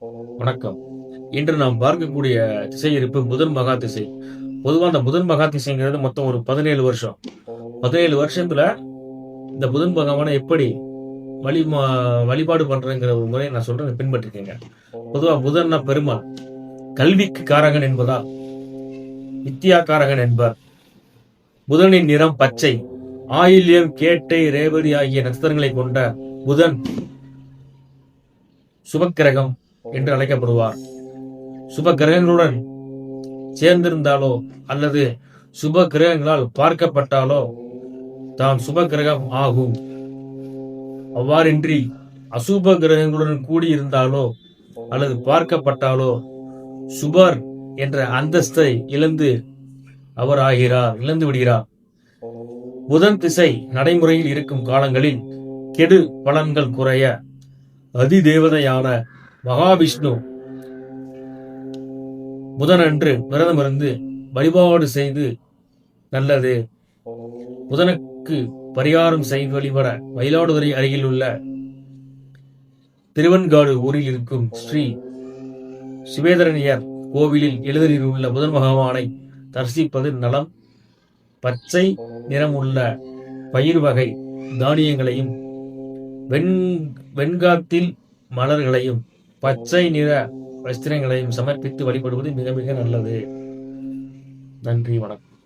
வணக்கம். இன்று நாம் பார்க்கக்கூடிய திசை இருப்பு புதன் மகா திசை. பொதுவா அந்த புதன் மகா திசைங்கிறது மொத்தம் ஒரு 17 வருஷம். 17 வருஷத்துல இந்த புதன் பகவானை எப்படி வழி வழிபாடு பண்றேங்கிற ஒரு முறையை நான் சொல்றேன், பின்பற்றிக்கங்க. பொதுவா புதன்னா பெருமாள், கல்விக்கு காரகன் என்பதால் வித்யா காரகன் என்பார். புதனின் நிறம் பச்சை. ஆயில்யம், கேட்டை, ரேவதி ஆகிய நட்சத்திரங்களை கொண்ட புதன் சுபக்கிரகம் என்று அழைக்கப்படுவார். சுப கிரகங்களுடன் சேர்ந்திருந்தாலோ அல்லது சுப கிரகங்களால் பார்க்கப்பட்டாலோ தான் சுப கிரகம் ஆகும். அவ்வாறின்றி அசுப கிரகங்களுடன் கூடியிருந்தாலோ அல்லது பார்க்கப்பட்டாலோ சுபர் என்ற அந்தஸ்தை இழந்து விடுகிறார். புதன் திசை நடைமுறையில் இருக்கும் காலங்களில் கெடு பலன்கள் குறைய அதிதேவதையான மகாவிஷ்ணு புதனன்று விரதமிருந்து வழிபாடு செய்து நல்லது. புதனுக்கு பரிகாரம் செய்து வழிபட மயிலாடுதுறை அருகில் உள்ள திருவெண்காடு ஊரில் இருக்கும் ஸ்ரீ சிவேதரணியர் கோவிலில் எழுதலில் உள்ள புதன் பகவானை தரிசிப்பது நலம். பச்சை நிறமுள்ள பயிர் வகை தானியங்களையும் வெண்காத்தில் மலர்களையும் பச்சை நிற வஸ்திரங்களையும் சமர்ப்பித்து வழிபடுவது மிக மிக நல்லது. நன்றி, வணக்கம்.